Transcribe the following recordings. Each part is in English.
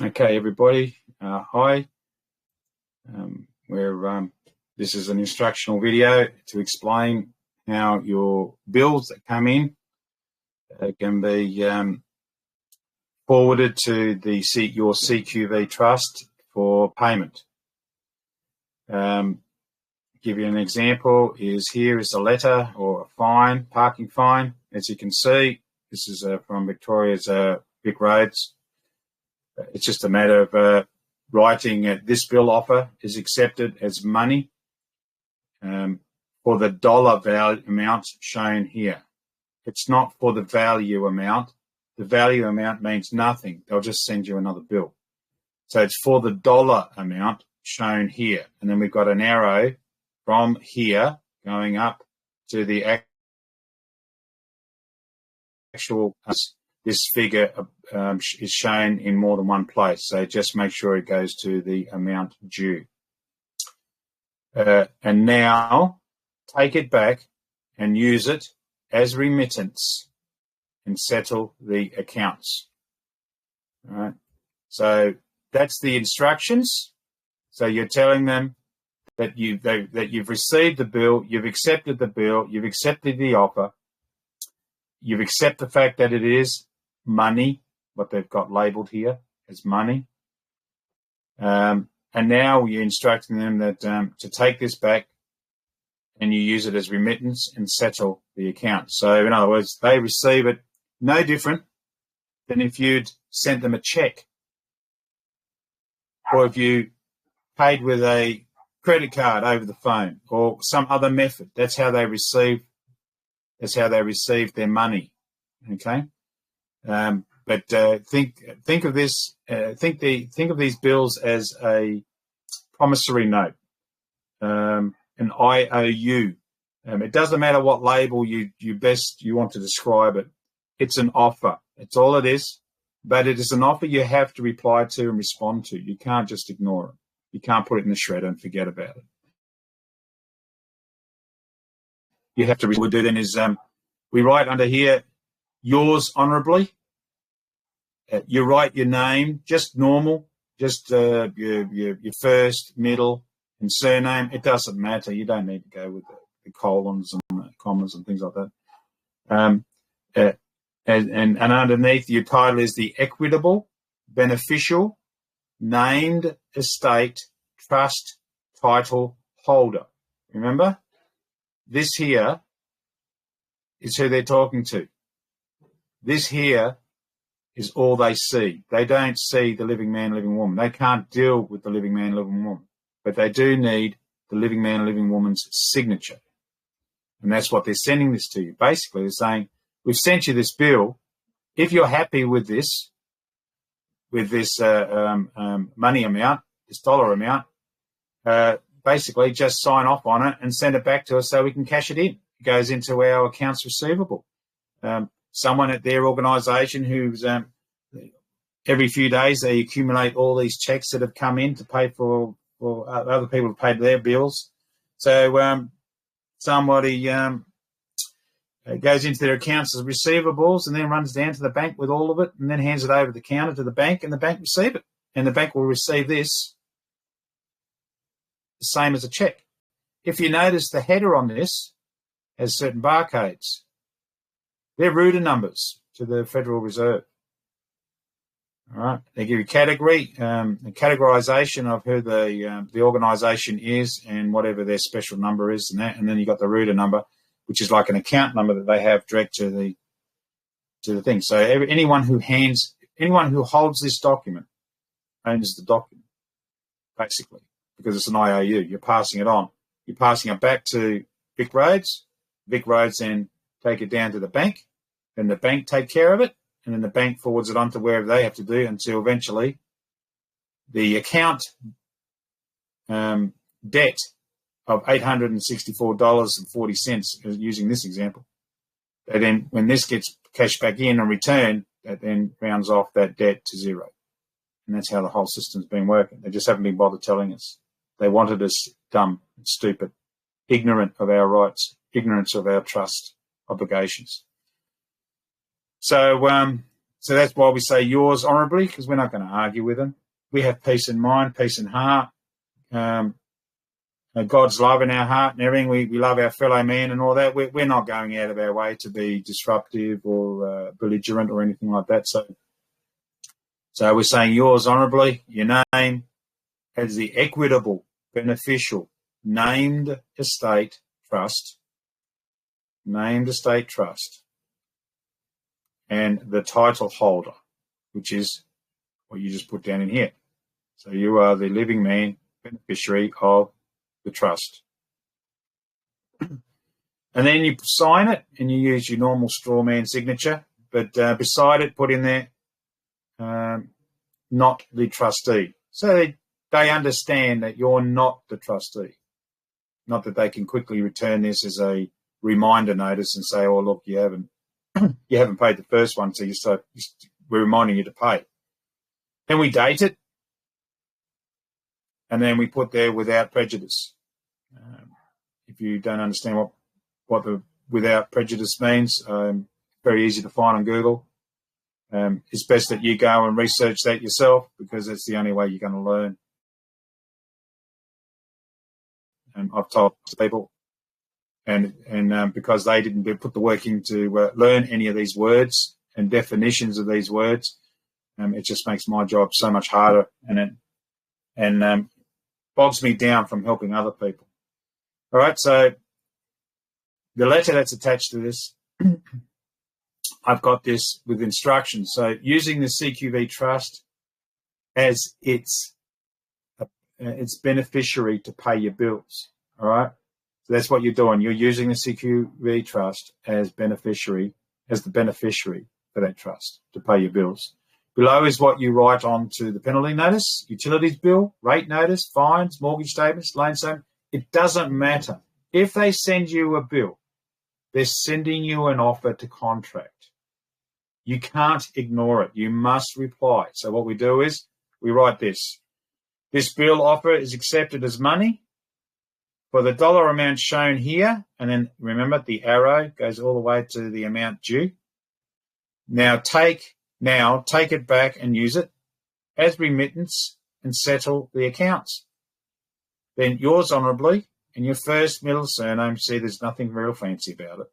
Okay, everybody. Hi. This is an instructional video to explain how your bills that come in can be forwarded to your CQV trust for payment. Give you an example. Here is a letter or a fine, parking fine. As you can see, this is from Victoria's Vic Roads. It's just a matter of writing this bill offer is accepted as money for the dollar value amount shown here. It's not for the value amount. The value amount means nothing. They'll just send you another bill. So it's for the dollar amount shown here. And then we've got an arrow from here going up to the actual. This figure is shown in more than one place, so just make sure it goes to the amount due. And now take it back and use it as remittance and settle the accounts. All right. So that's the instructions. So you're telling them that you've received the bill, you've accepted the bill, you've accepted the offer, you've accepted the fact that it is money, what they've got labelled here as money. And now you're instructing them that to take this back and you use it as remittance and settle the account. So in other words, they receive it no different than if you'd sent them a check or if you paid with a credit card over the phone or some other method. That's how they receive their money. Okay. But think of this. Think of these bills as a promissory note, an IOU. It doesn't matter what label you want to describe it. It's an offer. It's all it is. But it is an offer you have to reply to and respond to. You can't just ignore it. You can't put it in the shredder and forget about it. You have to. What we do then is we write under here, yours honourably. You write your name, just normal, just your first, middle, and surname. It doesn't matter. You don't need to go with the colons and the commas and things like that. And underneath, your title is the equitable, beneficial, named estate, trust, title holder. Remember? This here is who they're talking to. This here is all they see. They don't see the living man, living woman. They can't deal with the living man, living woman. But they do need the living man, living woman's signature. And that's what they're sending this to you. Basically, they're saying, we've sent you this bill. If you're happy with this money amount, this dollar amount, basically just sign off on it and send it back to us so we can cash it in. It goes into our accounts receivable. Someone at their organisation who's every few days they accumulate all these checks that have come in to pay for other people to pay their bills. So somebody goes into their accounts as receivables and then runs down to the bank with all of it and then hands it over the counter to the bank and the bank receive it. And the bank will receive this the same as a check. If you notice, the header on this has certain barcodes. They're router numbers to the Federal Reserve. All right. They give you category, the categorization of who the organisation is and whatever their special number is and that. And then you got the router number, which is like an account number that they have direct to the thing. So anyone who holds this document owns the document, basically, because it's an IOU. You're passing it on. You're passing it back to Vic Roads. Vic Roads then take it down to the bank. Then the bank take care of it, and then the bank forwards it on to wherever they have to do until eventually the account debt of $864.40, using this example. And then when this gets cashed back in and returned, that then rounds off that debt to zero. And that's how the whole system's been working. They just haven't been bothered telling us. They wanted us dumb, stupid, ignorant of our rights, ignorance of our trust obligations. So So that's why we say yours honourably, because we're not going to argue with them. We have peace in mind, peace in heart, God's love in our heart and everything. We love our fellow man and all that. We're not going out of our way to be disruptive or belligerent or anything like that. So we're saying yours honourably, your name as the equitable, beneficial, named estate trust, and the title holder, which is what you just put down in here. So you are the living man, beneficiary of the trust. And then you sign it and you use your normal straw man signature, but beside it put in there, not the trustee. So they understand that you're not the trustee. Not that they can quickly return this as a reminder notice and say, oh, look, you haven't paid the first one, so we're reminding you to pay. Then we date it, and then we put there without prejudice. If you don't understand what the without prejudice means, very easy to find on Google. It's best that you go and research that yourself, because that's the only way you're going to learn. And I've told people, and because they didn't put the work in to learn any of these words and definitions of these words, it just makes my job so much harder, and bogs me down from helping other people. All right, so the letter that's attached to this, I've got this with instructions. So using the CQV trust as its beneficiary to pay your bills. All right, so that's what you're doing. You're using the CQV trust as the beneficiary for that trust to pay your bills. Below is what you write onto the penalty notice, utilities bill, rate notice, fines, mortgage statements, loan statement. It doesn't matter. If they send you a bill, they're sending you an offer to contract. You can't ignore it. You must reply. So what we do is we write this. This bill offer is accepted as money for the dollar amount shown here. And then remember, the arrow goes all the way to the amount due. Now take it back and use it as remittance and settle the accounts. Then yours honourably and your first, middle, surname. See, there's nothing real fancy about it.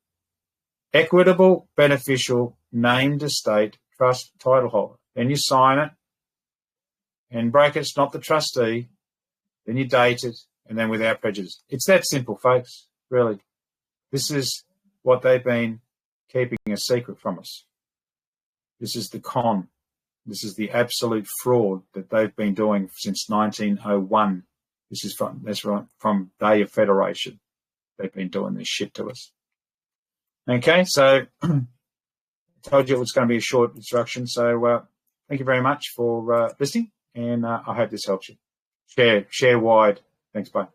Equitable, beneficial, named estate, trust, title holder. Then you sign it, in brackets, not the trustee. Then you date it, and then without prejudice. It's that simple, folks, really. This is what they've been keeping a secret from us. This is the con. This is the absolute fraud that they've been doing since 1901. From Day of Federation. They've been doing this shit to us. Okay, so I told you it was going to be a short instruction. So thank you very much for listening, and I hope this helps you. Share wide. Thanks, bye.